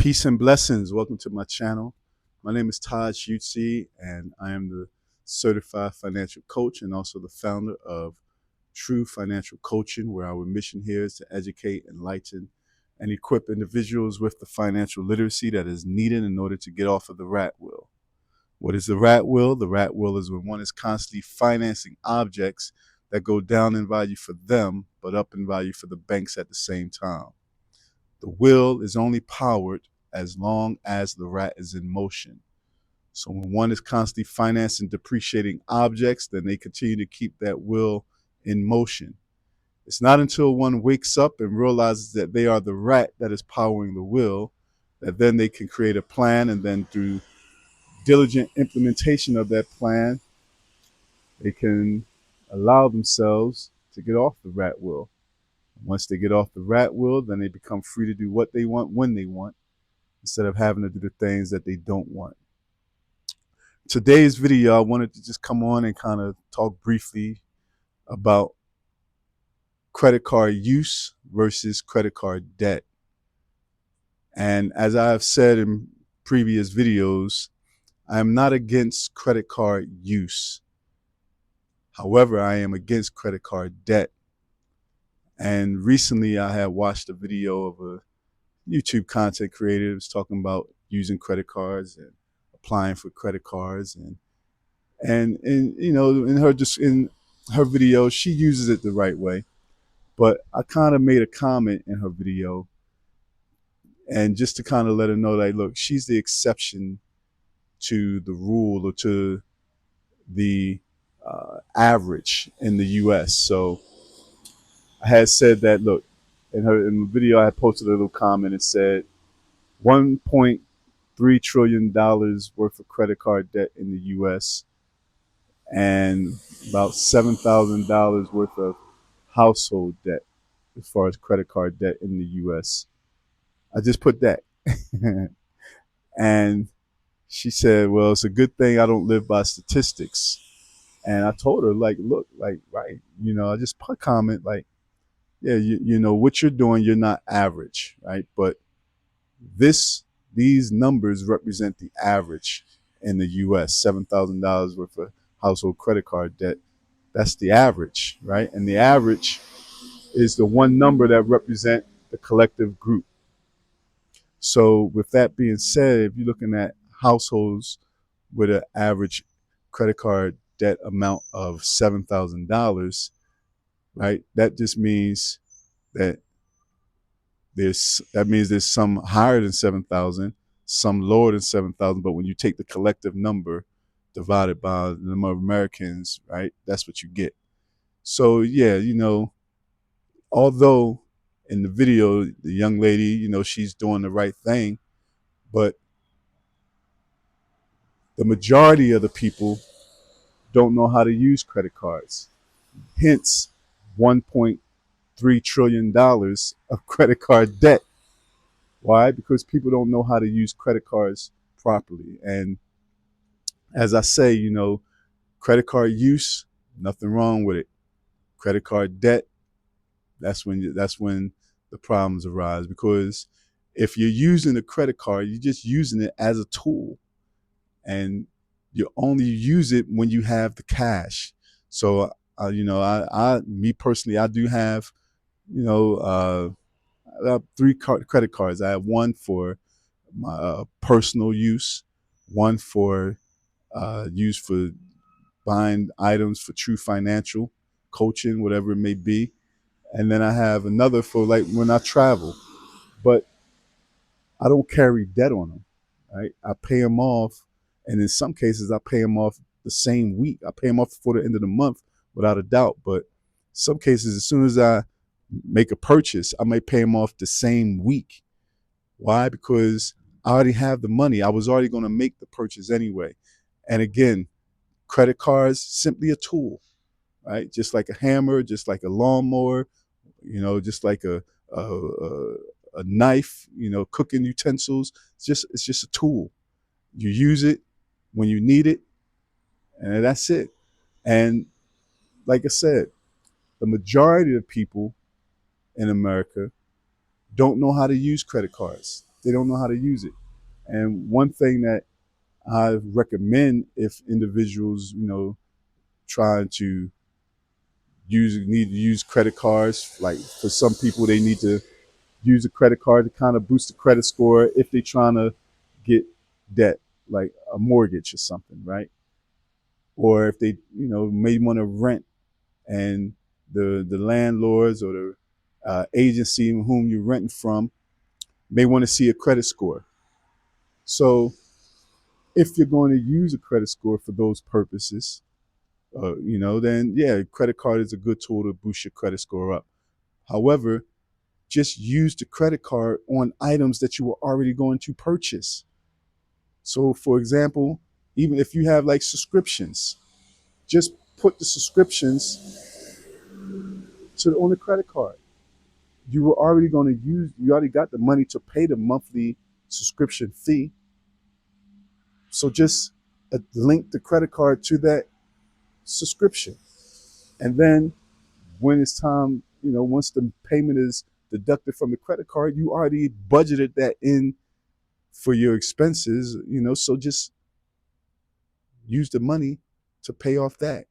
Peace and blessings. Welcome to my channel. My name is Todd Schutze, and I am the certified financial coach and also the founder of True Financial Coaching, where our mission here is to educate, enlighten, and equip individuals with the financial literacy that is needed in order to get off of the rat wheel. What is the rat wheel? The rat wheel is when one is constantly financing objects that go down in value for them, but up in value for the banks at the same time. The wheel is only powered as long as the rat is in motion. So when one is constantly financing depreciating objects, then they continue to keep that wheel in motion. It's not until one wakes up and realizes that they are the rat that is powering the wheel that then they can create a plan, and then through diligent implementation of that plan, they can allow themselves to get off the rat wheel. Once they get off the rat wheel, then they become free to do what they want when they want, instead of having to do the things that they don't want. Today's video, I wanted to just come on and kind of talk briefly about credit card use versus credit card debt. And as I have said in previous videos, I am not against credit card use. However, I am against credit card debt. And recently I had watched a video of a YouTube content creator who was talking about using credit cards and applying for credit cards, and you know, in her video, she uses it the right way. But I kind of made a comment in her video, and just to kind of let her know that, look, she's the exception to the rule, or to the average in the U.S. So I had said that, look, in the video, I had posted a little comment and said $1.3 trillion worth of credit card debt in the U.S. and about $7,000 worth of household debt as far as credit card debt in the U.S. I just put that. And she said, well, it's a good thing I don't live by statistics. And I told her, like, look, like, right, you know, I just put a comment like, yeah, you know, what you're doing, you're not average, right? But these numbers represent the average in the U.S. $7,000 worth of household credit card debt. That's the average, right? And the average is the one number that represents the collective group. So with that being said, if you're looking at households with an average credit card debt amount of $7,000, right? That just means that there's some higher than 7,000, some lower than 7,000. But when you take the collective number divided by the number of Americans, right, that's what you get. So yeah, you know, although in the video, the young lady, you know, she's doing the right thing, but the majority of the people don't know how to use credit cards. Hence, $1.3 trillion of credit card debt. Why? Because people don't know how to use credit cards properly. And as I say, you know, credit card use, nothing wrong with it. Credit card debt, that's when the problems arise. Because if you're using a credit card, you're just using it as a tool, and you only use it when you have the cash. So, you know, me personally, I do have, you know, I have three credit cards. I have one for my personal use, one for use for buying items for True Financial Coaching, whatever it may be, and then I have another for like when I travel. But I don't carry debt on them, right? I pay them off, and in some cases, I pay them off the same week. I pay them off before the end of the month, without a doubt. But some cases, as soon as I make a purchase, I may pay them off the same week. Why? Because I already have the money. I was already going to make the purchase anyway. And again, credit cards, simply a tool, right? Just like a hammer, just like a lawnmower, you know, just like a knife, you know, cooking utensils. It's just a tool. You use it when you need it, and that's it. And like I said, the majority of people in America don't know how to use credit cards. They don't know how to use it. And one thing that I recommend if individuals, trying to need to use credit cards, like for some people, they need to use a credit card to kind of boost the credit score if they're trying to get debt, like a mortgage or something, right? Or if they, may want to rent and the landlords or the agency whom you're renting from may want to see a credit score. So if you're going to use a credit score for those purposes, then yeah, credit card is a good tool to boost your credit score up. However, just use the credit card on items that you were already going to purchase. So, for example, even if you have like subscriptions, just put the subscriptions on the credit card. You were already going to use, you already got the money to pay the monthly subscription fee. So just link the credit card to that subscription. And then when it's time, once the payment is deducted from the credit card, you already budgeted that in for your expenses, so just use the money to pay off that.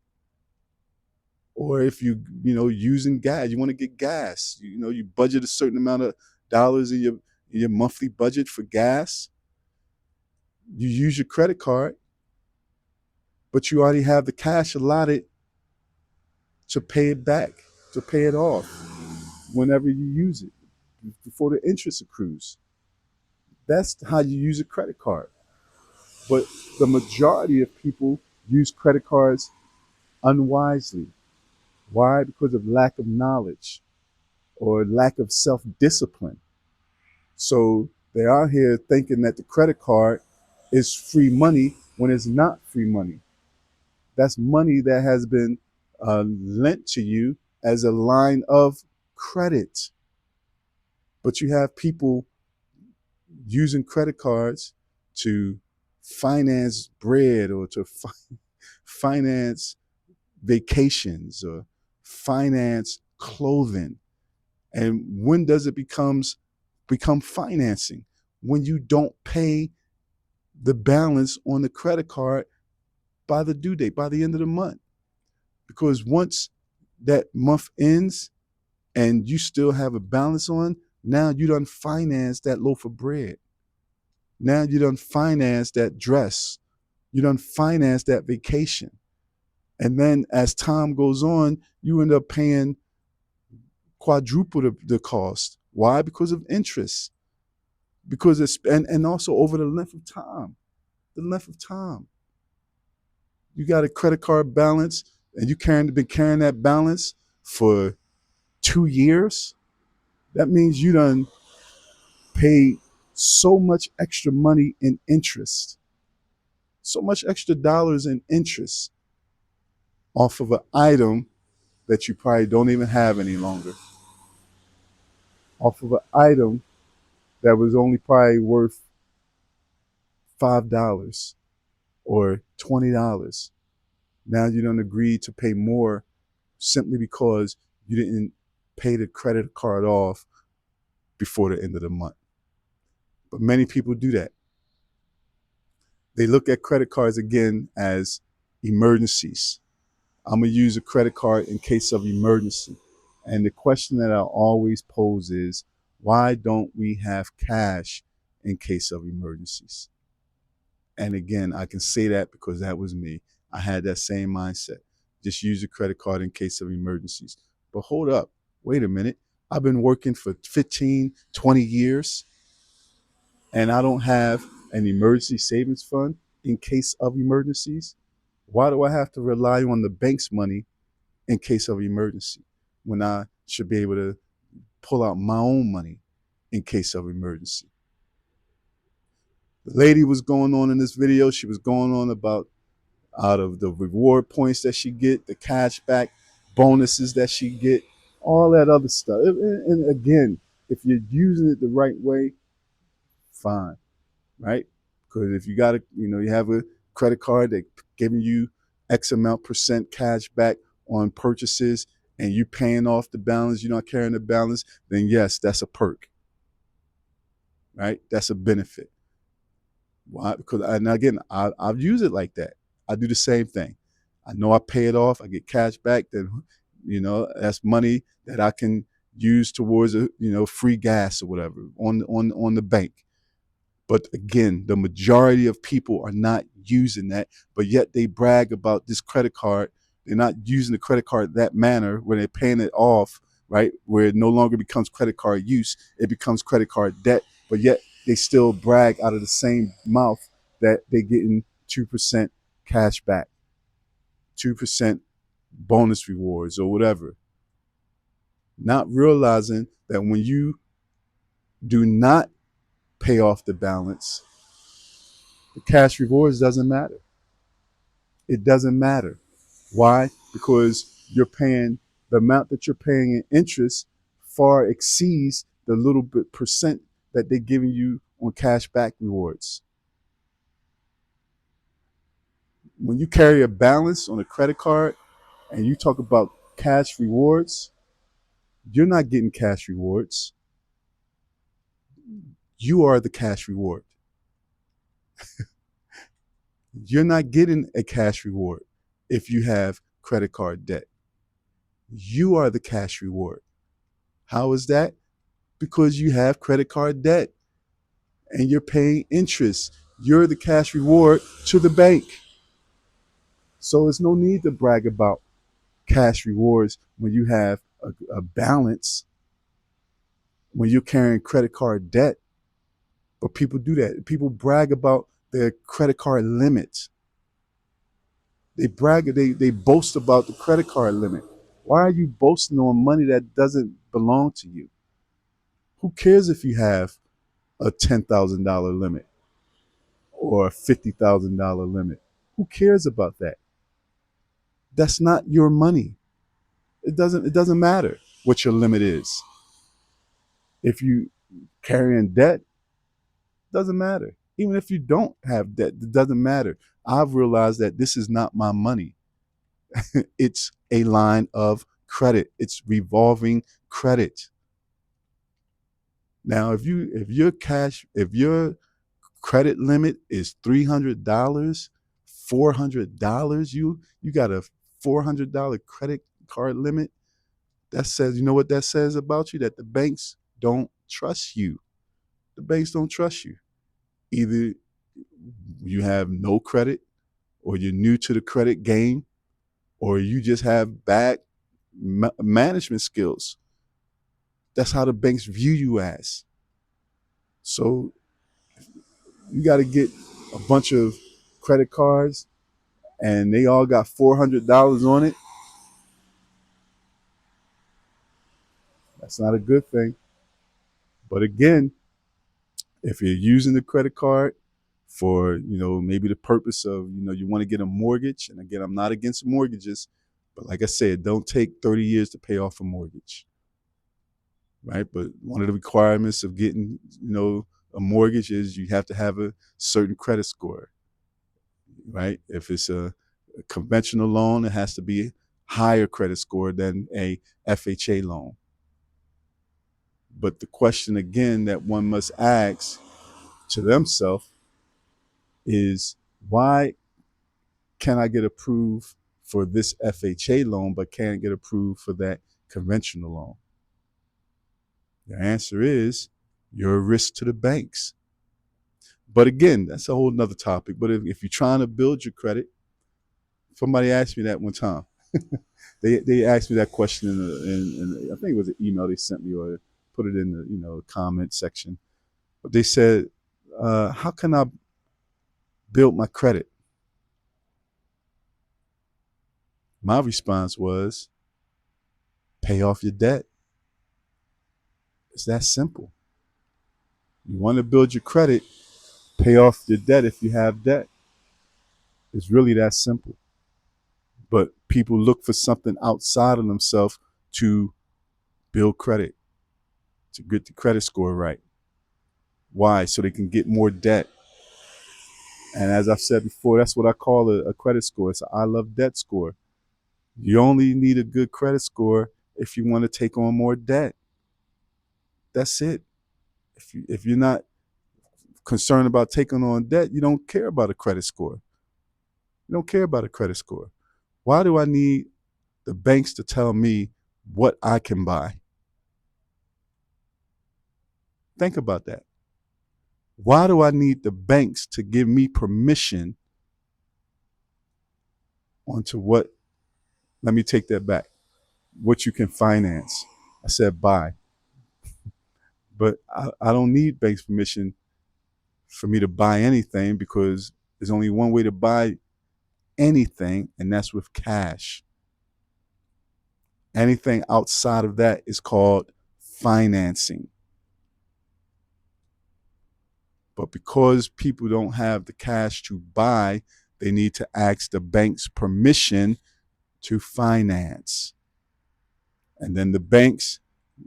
Or if using gas, you want to get gas, you budget a certain amount of dollars in your monthly budget for gas. You use your credit card, but you already have the cash allotted to pay it back, to pay it off whenever you use it before the interest accrues. That's how you use a credit card. But the majority of people use credit cards unwisely. Why? Because of lack of knowledge or lack of self-discipline. So they're out here thinking that the credit card is free money when it's not free money. That's money that has been lent to you as a line of credit. But you have people using credit cards to finance bread or to finance vacations or finance clothing. And when does it become financing? When you don't pay the balance on the credit card by the due date, by the end of the month. Because once that month ends and you still have a balance on, now you done finance that loaf of bread. Now you done finance that dress. You done finance that vacation. And then as time goes on, you end up paying quadruple the cost. Why? Because of interest. Because it's and also over the length of time. The length of time. You got a credit card balance and been carrying that balance for 2 years. That means you done paid so much extra money in interest, so much extra dollars in interest off of an item that you probably don't even have any longer, off of an item that was only probably worth $5 or $20. Now you don't agree to pay more simply because you didn't pay the credit card off before the end of the month. But many people do that. They look at credit cards again as emergencies. I'm going to use a credit card in case of emergency. And the question that I always pose is, why don't we have cash in case of emergencies? And again, I can say that because that was me. I had that same mindset. Just use a credit card in case of emergencies. But hold up, wait a minute. I've been working for 15, 20 years, and I don't have an emergency savings fund in case of emergencies. Why do I have to rely on the bank's money in case of emergency when I should be able to pull out my own money in case of emergency? The lady was going on in this video, she was going on about out of the reward points that she get, the cash back bonuses that she get, all that other stuff. And again, if you're using it the right way, fine, right? Because if you got you have a credit card that giving you X amount percent cash back on purchases and you paying off the balance, you're not carrying the balance, then yes, that's a perk, right? That's a benefit. Why? Because, and again, I've used it like that. I do the same thing. I know I pay it off. I get cash back. Then, that's money that I can use towards free gas or whatever on the bank. But again, the majority of people are not using that, but yet they brag about this credit card. They're not using the credit card that manner where they're paying it off, right? Where it no longer becomes credit card use, it becomes credit card debt, but yet they still brag out of the same mouth that they're getting 2% cash back, 2% bonus rewards or whatever. Not realizing that when you do not pay off the balance, the cash rewards doesn't matter. It doesn't matter. Why? Because you're paying the amount that you're paying in interest far exceeds the little bit percent that they're giving you on cash back rewards. When you carry a balance on a credit card and you talk about cash rewards, you're not getting cash rewards. You are the cash reward. You're not getting a cash reward if you have credit card debt. You are the cash reward. How is that? Because you have credit card debt and you're paying interest. You're the cash reward to the bank. So there's no need to brag about cash rewards when you have a balance, when you're carrying credit card debt. But people do that. People brag about their credit card limits. They boast about the credit card limit. Why are you boasting on money that doesn't belong to you? Who cares if you have a $10,000 limit or a $50,000 limit? Who cares about that? That's not your money. It doesn't matter what your limit is. If you carrying debt, it doesn't matter. Even if you don't have debt, it doesn't matter. I've realized that this is not my money. It's a line of credit. It's revolving credit. Now, if your credit limit is $300, $400, you got a $400 credit card limit. That says, you know what that says about you? That the banks don't trust you. The banks don't trust you. Either you have no credit, or you're new to the credit game, or you just have bad management skills. That's how the banks view you as. So you got to get a bunch of credit cards and they all got $400 on it. That's not a good thing. But again, if you're using the credit card for, maybe the purpose of, you want to get a mortgage. And again, I'm not against mortgages, but like I said, don't take 30 years to pay off a mortgage, right? But one of the requirements of getting, a mortgage is you have to have a certain credit score, right? If it's a conventional loan, it has to be higher credit score than a FHA loan. But the question again that one must ask to themselves is, why can I get approved for this FHA loan but can't get approved for that conventional loan? The answer is, you're a risk to the banks. But again, that's a whole nother topic. But if you're trying to build your credit, somebody asked me that one time. They asked me that question in I think it was an email they sent me, or put it in the comment section. But they said, how can I build my credit? My response was, pay off your debt. It's that simple. You want to build your credit, pay off your debt if you have debt. It's really that simple. But people look for something outside of themselves to build credit, to get the credit score right. Why? So they can get more debt. And as I've said before, that's what I call a credit score. It's an I love debt score. You only need a good credit score if you want to take on more debt. That's it. If you're not concerned about taking on debt, you don't care about a credit score. You don't care about a credit score. Why do I need the banks to tell me what I can buy? Think about that. Why do I need the banks to give me permission onto what? Let me take that back. What you can finance. I said buy. But I don't need banks' permission for me to buy anything, because there's only one way to buy anything, and that's with cash. Anything outside of that is called financing. But because people don't have the cash to buy, they need to ask the bank's permission to finance. And then the banks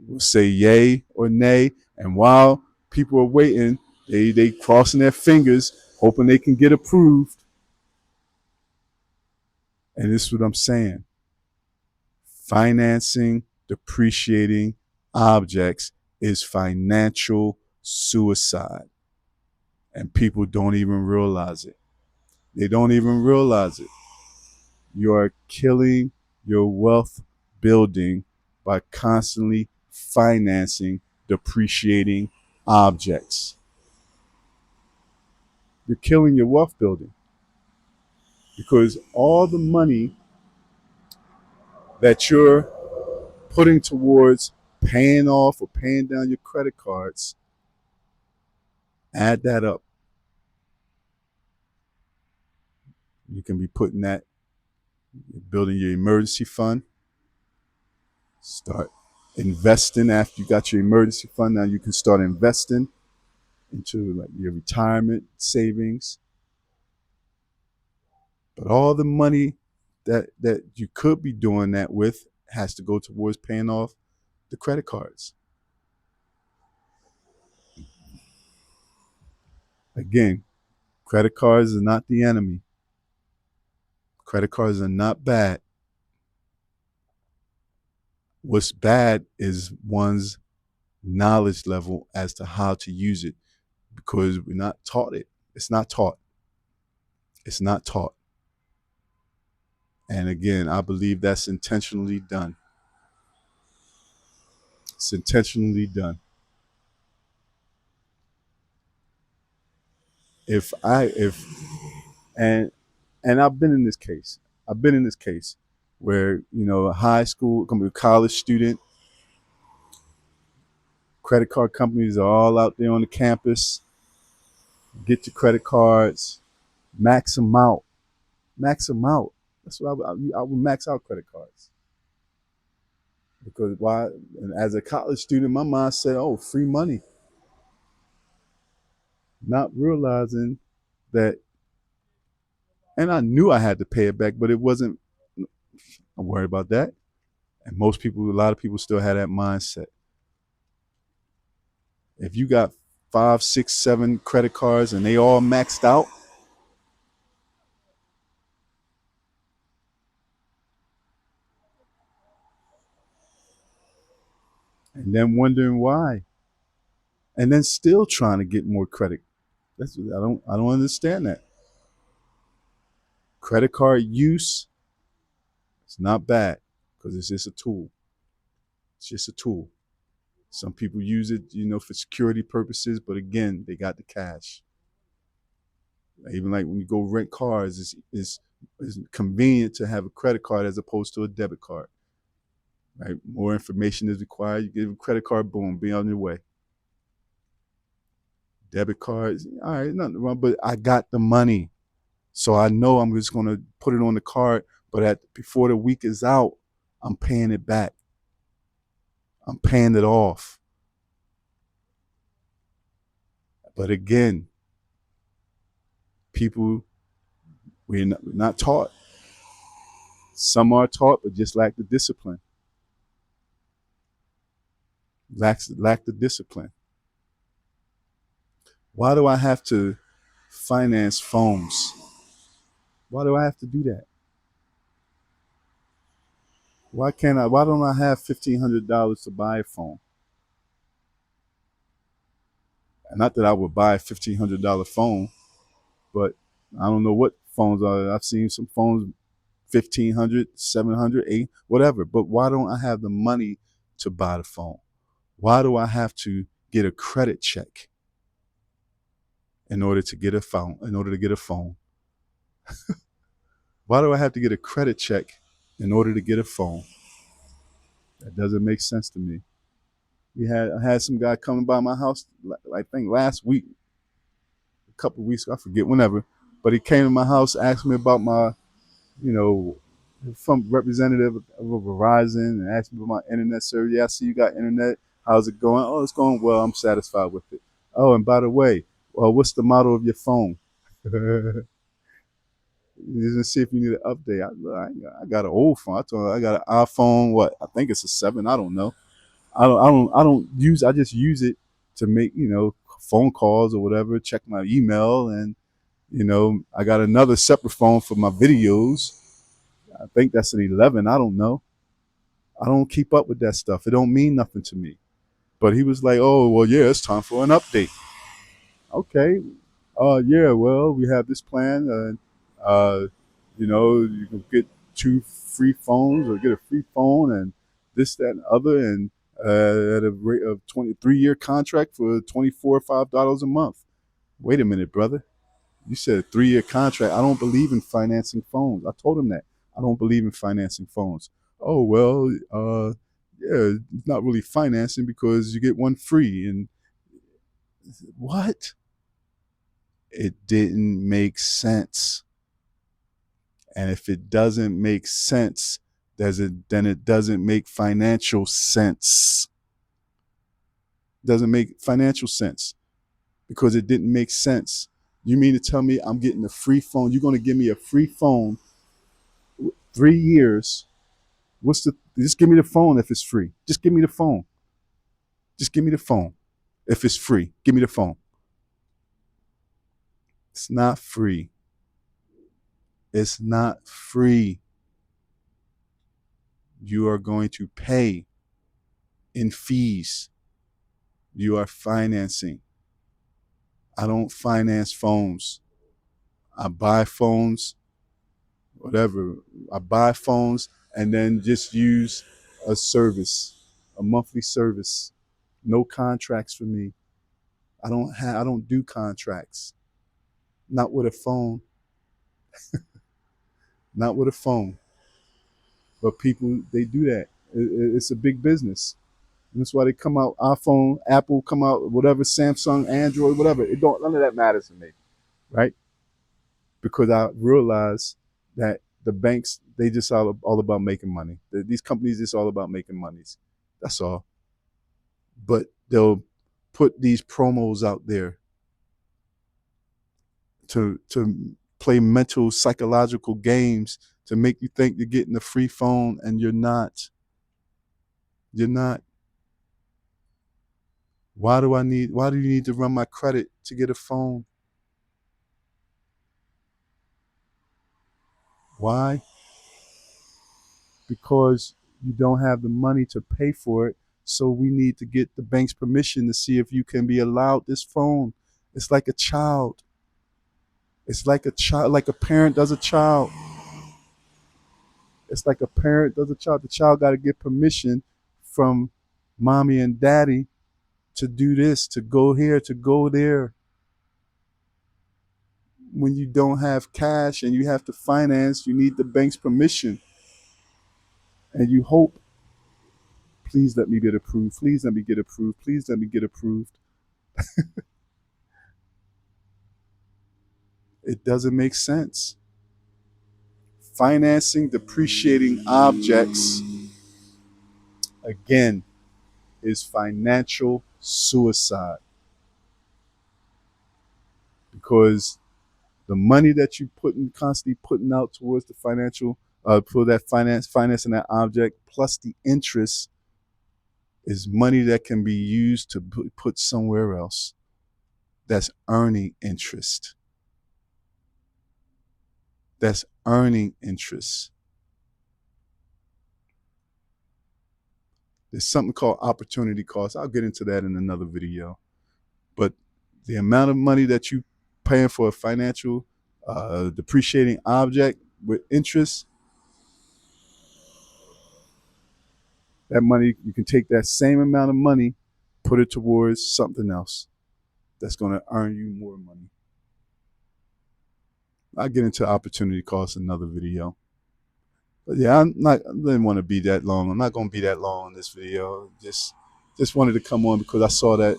will say yay or nay. And while people are waiting, they crossing their fingers, hoping they can get approved. And this is what I'm saying. Financing depreciating objects is financial suicide. And people don't even realize it. They don't even realize it. You are killing your wealth building by constantly financing depreciating objects. You're killing your wealth building, because all the money that you're putting towards paying off or paying down your credit cards, add that up. You can be putting that, building your emergency fund, start investing after you got your emergency fund. Now you can start investing into like your retirement savings. But all the money that you could be doing that with has to go towards paying off the credit cards. Again, credit cards are not the enemy. Credit cards are not bad. What's bad is one's knowledge level as to how to use it, because we're not taught it. It's not taught. It's not taught. And again, I believe that's intentionally done. It's intentionally done. If and I've been in this case. I've been in this case where, a high school, a college student, credit card companies are all out there on the campus. Get your credit cards, max them out. Max them out. That's what I would max out credit cards. Because why? And as a college student, my mind said, oh, free money. Not realizing that, and I knew I had to pay it back, but it wasn't, I'm worried about that. And a lot of people still have that mindset. If you got 5, 6, 7 credit cards and they all maxed out, and then wondering why, and then still trying to get more credit. I don't understand that. Credit card use is not bad, because it's just a tool. It's just a tool. Some people use it, for security purposes, but again, they got the cash. Even like when you go rent cars, it's convenient to have a credit card as opposed to a debit card. Right? More information is required. You get a credit card, boom, be on your way. Debit cards, all right, nothing wrong, but I got the money. So I know I'm just going to put it on the card, but before the week is out, I'm paying it back. I'm paying it off. But again, people, we're not taught. Some are taught, but just lack the discipline. Lack the discipline. Why do I have to finance phones? Why do I have to do that? Why don't I have $1,500 to buy a phone? Not that I would buy a $1,500 phone, but I don't know what phones are. I've seen some phones 1,500, 700, 8, whatever. But why don't I have the money to buy the phone? Why do I have to get a credit check in order to get a phone? In order to get a phone, why do I have to get a credit check in order to get a phone? That doesn't make sense to me. I had some guy coming by my house, I think last week, a couple of weeks, I forget whenever, but he came to my house, asked me about my, you know, from representative of Verizon, and asked me about my internet service. Yeah, I see you got internet. How's it going? Oh, it's going well. I'm satisfied with it. Oh, and by the way, what's the model of your phone? Just to see if you need an update. I got an old phone. I told him I got an iPhone. What, I think it's a 7. I don't know. I don't use. I just use it to make phone calls or whatever. Check my email, and I got another separate phone for my videos. I think that's an 11. I don't know. I don't keep up with that stuff. It don't mean nothing to me. But he was like, "Oh, well, yeah, it's time for an update." Okay. Yeah. Well, we have this plan, and you can get 2 free phones or get a free phone and this, that, and other, and at a rate of 23-year contract for $24 or $25 a month. Wait a minute, brother. You said a 3-year contract. I don't believe in financing phones. I told him that. I don't believe in financing phones. Oh, well, yeah, it's not really financing because you get one free. And what? It didn't make sense. And if it doesn't make sense, then it doesn't make financial sense. It doesn't make financial sense because it didn't make sense. You mean to tell me I'm getting a free phone? You're going to give me a free phone 3 years? Just give me the phone if it's free. Just give me the phone. Just give me the phone. If it's free, give me the phone. It's not free. It's not free. You are going to pay in fees. You are financing. I don't finance phones. I buy phones, whatever. I buy phones and then just use a service, a monthly service. No contracts for me. I don't do contracts. Not with a phone. Not with a phone. But people, they do that. It's a big business. And that's why they come out, iPhone, Apple come out, whatever, Samsung, Android, whatever. None of that matters to me, right? Because I realize that the banks, they just all about making money. These companies just all about making monies. That's all. But they'll put these promos out there to play mental psychological games to make you think you're getting a free phone, and you're not. You're not. Why do you need to run my credit to get a phone? Why? Because you don't have the money to pay for it. So we need to get the bank's permission to see if you can be allowed this phone. It's like a child. It's like a child, like a parent does a child. It's like a parent does a child. The child got to get permission from mommy and daddy to do this, to go here, to go there. When you don't have cash and you have to finance, you need the bank's permission. And you hope, please let me get approved. Please let me get approved. Please let me get approved. It doesn't make sense. Financing depreciating objects, again, is financial suicide, because the money that you constantly putting out towards the financial, for that financing that object, plus the interest, is money that can be used to put somewhere else that's earning interest. That's earning interest. There's something called opportunity cost. I'll get into that in another video. But The amount of money that you paying for a financial depreciating object with interest, that money, you can take that same amount of money, put it towards something else that's going to earn you more money. I'll get into opportunity cost in another video. But yeah, I didn't want to be that long. I'm not going to be that long in this video. Just wanted to come on because I saw that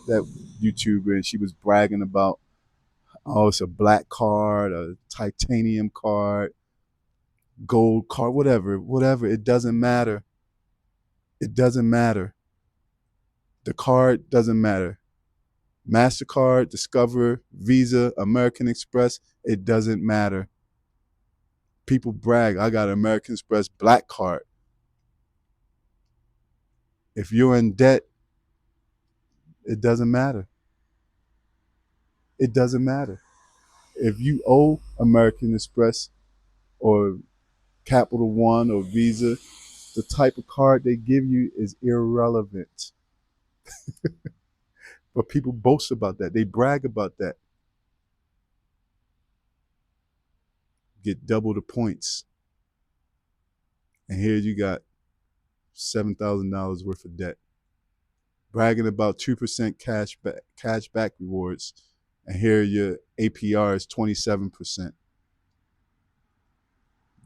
YouTuber and she was bragging about, oh, it's a black card, a titanium card, gold card, whatever. It doesn't matter. It doesn't matter. The card doesn't matter. MasterCard, Discover, Visa, American Express, it doesn't matter. People brag, I got an American Express black card. If you're in debt, it doesn't matter. It doesn't matter. If you owe American Express or Capital One or Visa, the type of card they give you is irrelevant. But people boast about that. They brag about that. Get double the points. And here you got $7,000 worth of debt. Bragging about 2% cash back rewards. And here your APR is 27%.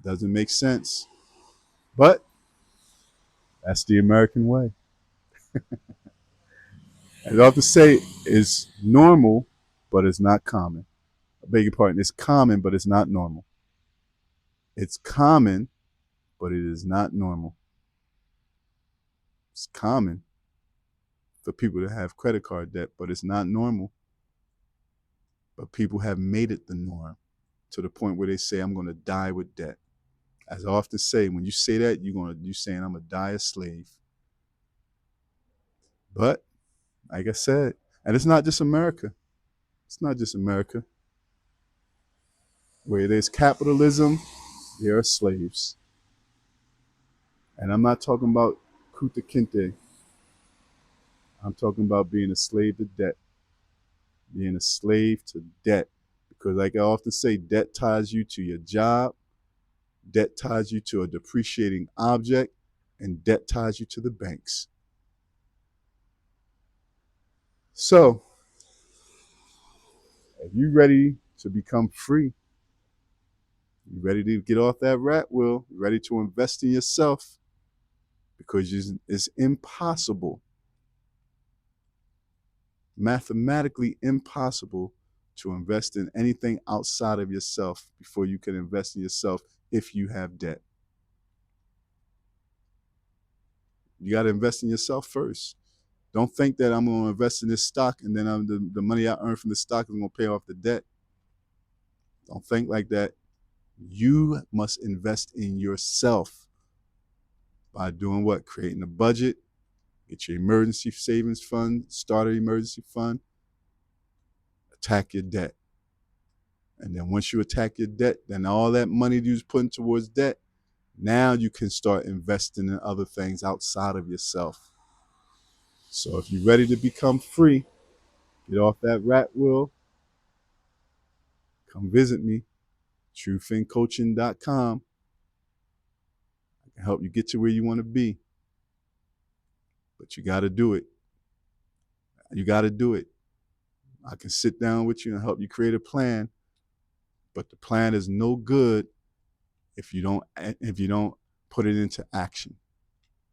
Doesn't make sense. But that's the American way. As I have to say, it's normal, but it's not common. I beg your pardon. It's common, but it's not normal. It's common, but it is not normal. It's common for people to have credit card debt, but it's not normal. But people have made it the norm to the point where they say, I'm going to die with debt. As I often say, when you say that, you're saying I'm going to die a slave. But like I said, and it's not just America. It's not just America. Where there's capitalism, there are slaves. And I'm not talking about Kuta Kinte. I'm talking about being a slave to debt. Being a slave to debt. Because like I often say, debt ties you to your job, debt ties you to a depreciating object, and debt ties you to the banks. So, if you're ready to become free, you're ready to get off that rat wheel, you're ready to invest in yourself, because it's impossible, mathematically impossible, to invest in anything outside of yourself before you can invest in yourself if you have debt. You got to invest in yourself first. Don't think that I'm going to invest in this stock and then the money I earn from the stock is going to pay off the debt. Don't think like that. You must invest in yourself by doing what? Creating a budget, get your emergency savings fund, start an emergency fund, attack your debt. And then once you attack your debt, then all that money you was putting towards debt, now you can start investing in other things outside of yourself. So if you're ready to become free, get off that rat wheel, come visit me, truefincoaching.com. I can help you get to where you want to be. But you got to do it. You got to do it. I can sit down with you and help you create a plan, but the plan is no good if you don't put it into action.